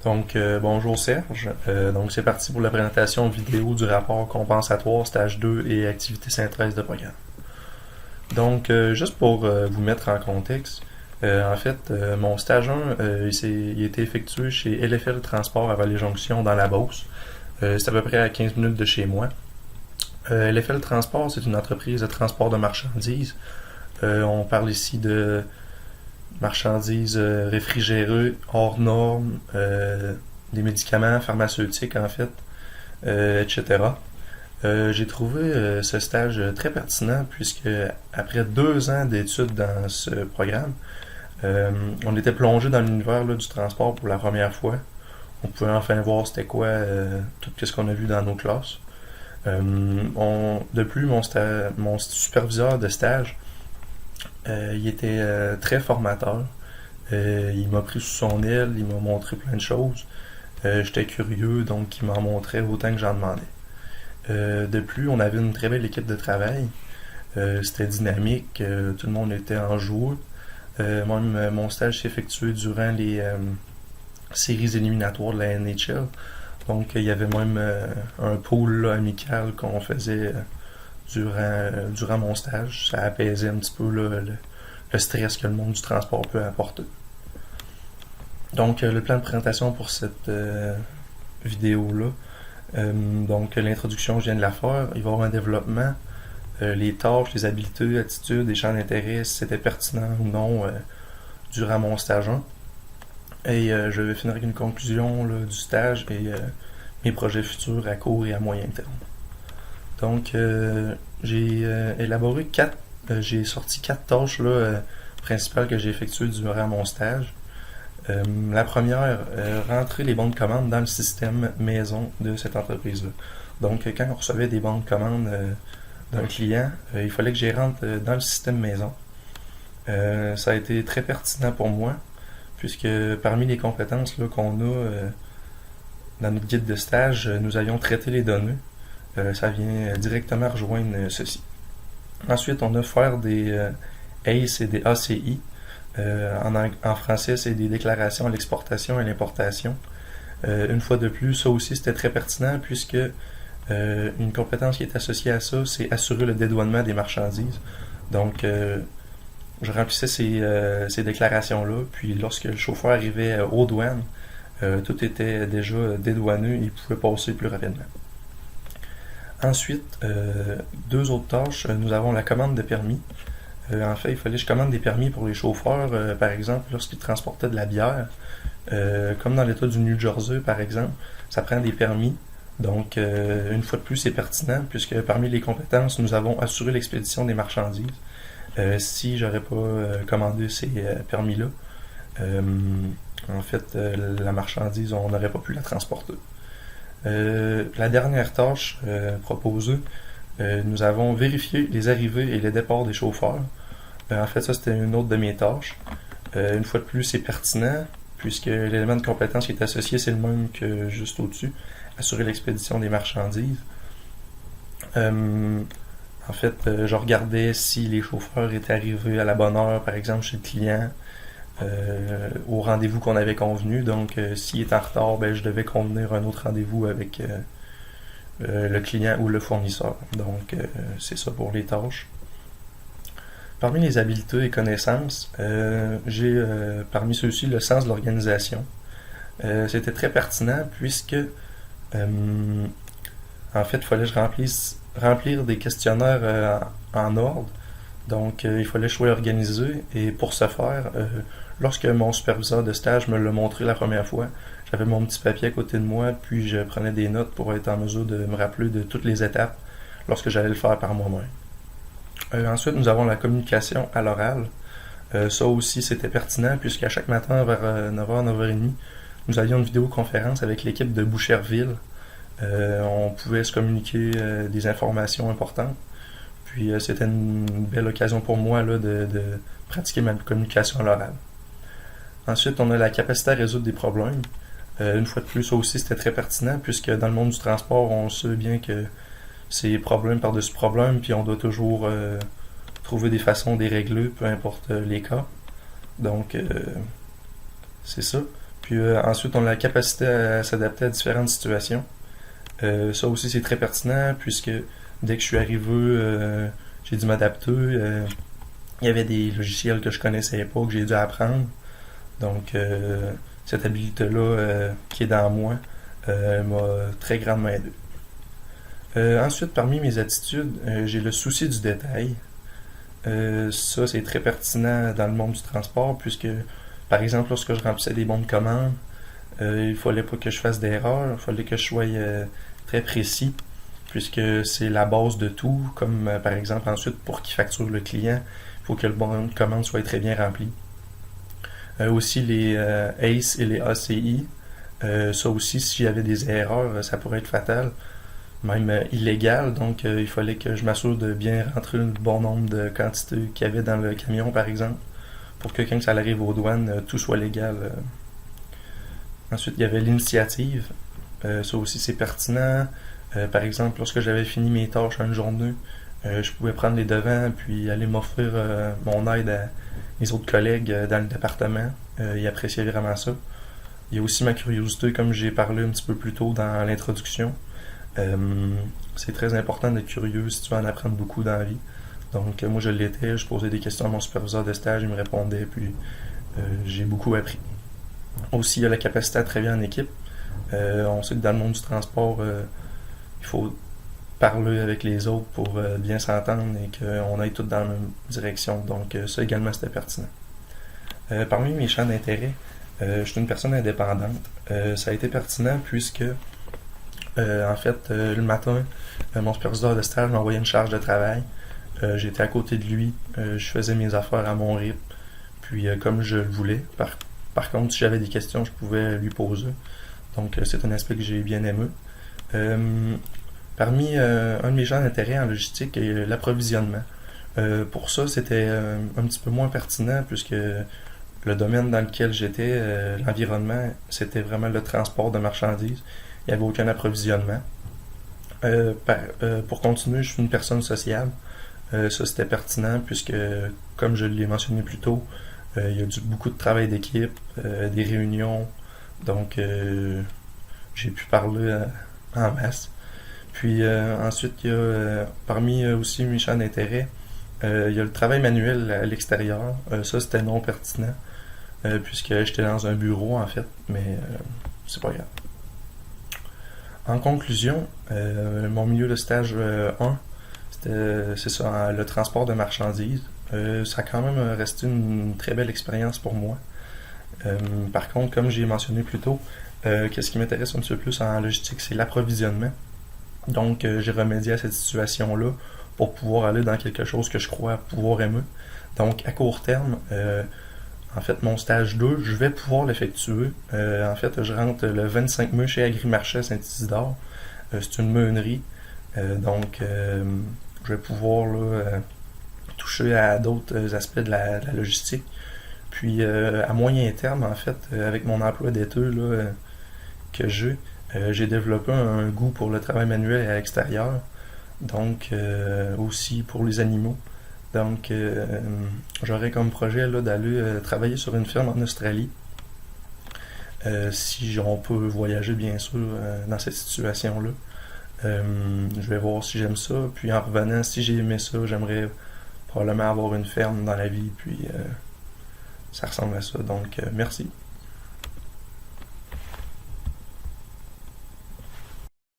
Bonjour Serge. Donc, c'est parti pour la présentation vidéo du rapport compensatoire stage 2 et activité synthèse de programme. Juste pour vous mettre en contexte, mon stage 1, il a été effectué chez LFL Transport à Vallée-Jonction dans la Beauce. C'est à peu près à 15 minutes de chez moi. LFL Transport, c'est une entreprise de transport de marchandises. On parle ici de marchandises réfrigérées, hors normes, des médicaments pharmaceutiques en fait, etc. J'ai trouvé ce stage très pertinent puisque après 2 ans d'études dans ce programme, on était plongé dans l'univers du transport pour la première fois. On pouvait enfin voir c'était quoi tout ce qu'on a vu dans nos classes. De plus, mon superviseur de stage, il était très formateur. Il m'a pris sous son aile, il m'a montré plein de choses. J'étais curieux, donc il m'en montrait autant que j'en demandais. De plus, on avait une très belle équipe de travail. C'était dynamique, tout le monde était en joue. Même mon stage s'est effectué durant les séries éliminatoires de la NHL. Donc, il y avait même un pool là, amical qu'on faisait durant mon stage. Ça apaisait un petit peu là, le stress que le monde du transport peut apporter. Le plan de présentation pour cette vidéo-là. L'introduction, je viens de la faire. Il va y avoir un développement, les tâches, les habiletés, attitudes, les champs d'intérêt, si c'était pertinent ou non durant mon stage 1. Et je vais finir avec une conclusion là, du stage et mes projets futurs à court et à moyen terme. J'ai sorti 4 tâches là, principales que j'ai effectuées durant mon stage. La première, rentrer les bons de commande dans le système maison de cette entreprise-là. Donc, quand on recevait des bons de commande d'un client, il fallait que j'y rentre dans le système maison. Ça a été très pertinent pour moi, puisque parmi les compétences là, qu'on a dans notre guide de stage, nous avions traité les données. Ça vient directement rejoindre ceci. Ensuite, on a faire des ACE et des ACI. En français, c'est des déclarations à l'exportation et à l'importation. Une fois de plus, ça aussi, c'était très pertinent puisque une compétence qui est associée à ça, c'est assurer le dédouanement des marchandises. Donc, je remplissais ces déclarations-là, puis lorsque le chauffeur arrivait aux douanes, tout était déjà dédouané et il pouvait passer plus rapidement. Ensuite, 2 autres tâches. Nous avons la commande de permis. Il fallait que je commande des permis pour les chauffeurs, par exemple, lorsqu'ils transportaient de la bière. Comme dans l'État du New Jersey, par exemple, ça prend des permis. Donc, une fois de plus, c'est pertinent, puisque parmi les compétences, nous avons assuré l'expédition des marchandises. Si j'aurais pas commandé ces permis-là, la marchandise, on n'aurait pas pu la transporter. La dernière tâche proposée, nous avons vérifié les arrivées et les départs des chauffeurs. Ça, c'était une autre de mes tâches. Une fois de plus, c'est pertinent, puisque l'élément de compétence qui est associé, c'est le même que juste au-dessus, assurer l'expédition des marchandises. Je regardais si les chauffeurs étaient arrivés à la bonne heure, par exemple, chez le client, au rendez-vous qu'on avait convenu. Donc, s'il est en retard, je devais convenir un autre rendez-vous avec le client ou le fournisseur. Donc, c'est ça pour les tâches. Parmi les habiletés et connaissances, j'ai parmi ceux-ci le sens de l'organisation. C'était très pertinent puisque il fallait que je remplir des questionnaires en ordre. Donc, il fallait que je sois organisé et pour ce faire, lorsque mon superviseur de stage me l'a montré la première fois, j'avais mon petit papier à côté de moi, puis je prenais des notes pour être en mesure de me rappeler de toutes les étapes lorsque j'allais le faire par moi-même. Ensuite, nous avons la communication à l'oral. Ça aussi, c'était pertinent, puisqu'à chaque matin, vers 9h, 9h30, nous avions une vidéoconférence avec l'équipe de Boucherville. On pouvait se communiquer des informations importantes. Puis, c'était une belle occasion pour moi là, de pratiquer ma communication à l'oral. Ensuite, on a la capacité à résoudre des problèmes. Une fois de plus, ça aussi, c'était très pertinent, puisque dans le monde du transport, on sait bien que c'est problème par-dessus problème, puis on doit toujours trouver des façons de les régler, peu importe les cas. Donc, c'est ça. Puis ensuite, on a la capacité à s'adapter à différentes situations. Ça aussi, c'est très pertinent puisque dès que je suis arrivé, j'ai dû m'adapter. Il y avait des logiciels que je connaissais pas, que j'ai dû apprendre. Donc, cette habilité-là qui est dans moi m'a très grandement aidé. Ensuite, parmi mes attitudes, j'ai le souci du détail. Ça, c'est très pertinent dans le monde du transport, puisque, par exemple, lorsque je remplissais des bons de commande, il fallait pas que je fasse d'erreur, il fallait que je sois très précis, puisque c'est la base de tout, comme par exemple ensuite pour qu'il facture le client, il faut que le bon de commande soit très bien rempli. Aussi les ACE et les ACI, ça aussi, s'il y avait des erreurs, ça pourrait être fatal, même illégal, donc il fallait que je m'assure de bien rentrer le bon nombre de quantités qu'il y avait dans le camion, par exemple, pour que quand ça arrive aux douanes, tout soit légal. Ensuite, il y avait l'initiative. Ça aussi, c'est pertinent. Par exemple, lorsque j'avais fini mes tâches en une journée, je pouvais prendre les devants puis aller m'offrir mon aide à mes autres collègues dans le département. Ils appréciaient vraiment ça. Il y a aussi ma curiosité, comme j'ai parlé un petit peu plus tôt dans l'introduction. C'est très important d'être curieux si tu veux en apprendre beaucoup dans la vie. Donc, moi, je l'étais. Je posais des questions à mon superviseur de stage, il me répondait, puis j'ai beaucoup appris. Aussi, il y a la capacité à travailler en équipe. On sait que dans le monde du transport, il faut parler avec les autres pour bien s'entendre et qu'on aille tous dans la même direction. Donc, ça également, c'était pertinent. Parmi mes champs d'intérêt, je suis une personne indépendante. Ça a été pertinent puisque, en fait, le matin, mon superviseur de stage m'a envoyé une charge de travail. J'étais à côté de lui. Je faisais mes affaires à mon rythme. Puis, comme je le voulais. Par contre, si j'avais des questions, je pouvais lui poser. Donc, c'est un aspect que j'ai bien aimé. Parmi un de mes champs d'intérêt en logistique est l'approvisionnement. Pour ça, c'était un petit peu moins pertinent puisque le domaine dans lequel j'étais, l'environnement, c'était vraiment le transport de marchandises. Il n'y avait aucun approvisionnement. Pour continuer, je suis une personne sociale. Ça, c'était pertinent puisque, comme je l'ai mentionné plus tôt, il y a beaucoup de travail d'équipe, des réunions. Donc, j'ai pu parler en masse. Puis ensuite, il y a parmi aussi mes champs d'intérêt, il y a le travail manuel à l'extérieur. Ça, c'était non pertinent, puisque j'étais dans un bureau, en fait, mais c'est pas grave. En conclusion, mon milieu de stage 1, c'est ça, le transport de marchandises. Ça a quand même resté une très belle expérience pour moi. Par contre, comme j'ai mentionné plus tôt, qu'est-ce qui m'intéresse un petit peu plus en logistique, c'est l'approvisionnement. Donc, j'ai remédié à cette situation-là pour pouvoir aller dans quelque chose que je crois pouvoir aimer. Donc, à court terme, en fait, mon stage 2, je vais pouvoir l'effectuer. En fait, je rentre le 25 mai chez Agrimarché à Saint-Isidore. C'est une meunerie. Donc, je vais pouvoir là, toucher à d'autres aspects de la logistique. Puis, à moyen terme, en fait, avec mon emploi d'été là, que j'ai développé un goût pour le travail manuel à l'extérieur, donc aussi pour les animaux. Donc, j'aurais comme projet là, d'aller travailler sur une ferme en Australie. Si on peut voyager, bien sûr, dans cette situation-là. Je vais voir si j'aime ça. Puis en revenant, si j'ai aimé ça, j'aimerais probablement avoir une ferme dans la vie. Puis ça ressemble à ça. Donc, merci.